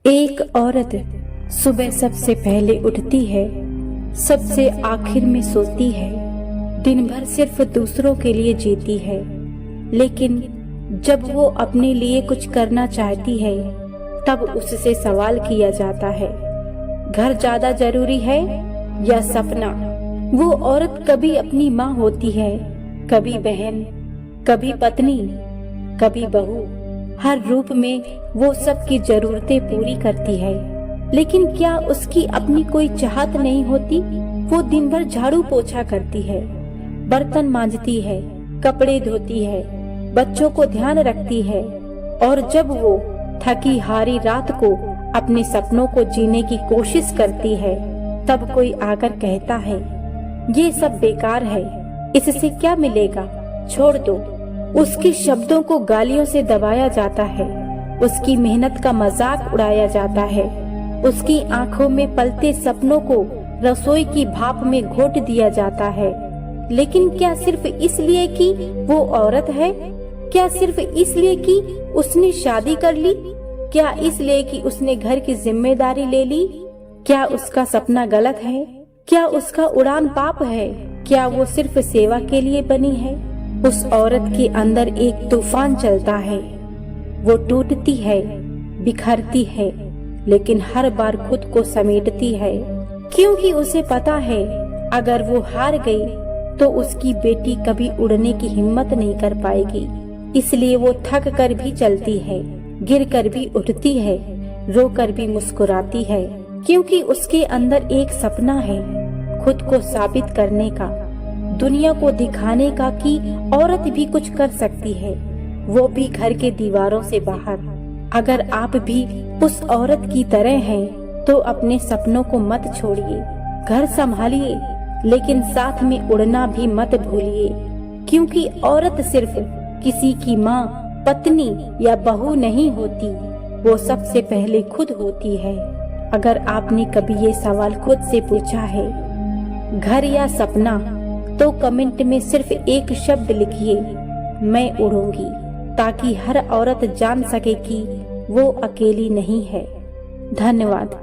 एक औरत सुबह सबसे पहले उठती है, सबसे आखिर में सोती है, दिन भर सिर्फ दूसरों के लिए जीती है। लेकिन जब वो अपने लिए कुछ करना चाहती है, तब उससे सवाल किया जाता है, घर ज्यादा जरूरी है या सपना। वो औरत कभी अपनी माँ होती है, कभी बहन, कभी पत्नी, कभी बहू। हर रूप में वो सबकी जरूरतें पूरी करती है। लेकिन क्या उसकी अपनी कोई चाहत नहीं होती? वो दिन भर झाड़ू पोछा करती है, बर्तन मांजती है, कपड़े धोती है, बच्चों को ध्यान रखती है, और जब वो थकी हारी रात को अपने सपनों को जीने की कोशिश करती है, तब कोई आकर कहता है, ये सब बेकार है, इससे क्या मिलेगा, छोड़ दो। उसके शब्दों को गालियों से दबाया जाता है, उसकी मेहनत का मजाक उड़ाया जाता है, उसकी आंखों में पलते सपनों को रसोई की भाप में घोट दिया जाता है। लेकिन क्या सिर्फ इसलिए कि वो औरत है? क्या सिर्फ इसलिए कि उसने शादी कर ली? क्या इसलिए कि उसने घर की जिम्मेदारी ले ली? क्या उसका सपना गलत है? क्या उसका उड़ान पाप है? क्या वो सिर्फ सेवा के लिए बनी है? उस औरत के अंदर एक तूफान चलता है। वो टूटती है, बिखरती है, लेकिन हर बार खुद को समेटती है, क्योंकि उसे पता है अगर वो हार गई तो उसकी बेटी कभी उड़ने की हिम्मत नहीं कर पाएगी। इसलिए वो थक कर भी चलती है, गिर कर भी उठती है, रो कर भी मुस्कुराती है, क्योंकि उसके अंदर एक सपना है, खुद को साबित करने का, दुनिया को दिखाने का कि औरत भी कुछ कर सकती है, वो भी घर के दीवारों से बाहर। अगर आप भी उस औरत की तरह हैं, तो अपने सपनों को मत छोड़िए, घर संभालिए, लेकिन साथ में उड़ना भी मत भूलिए, क्योंकि औरत सिर्फ किसी की माँ, पत्नी या बहू नहीं होती, वो सबसे पहले खुद होती है। अगर आपने कभी ये सवाल खुद से पूछा है, घर या सपना, तो कमेंट में सिर्फ एक शब्द लिखिए, मैं उड़ूंगी, ताकि हर औरत जान सके कि वो अकेली नहीं है। धन्यवाद।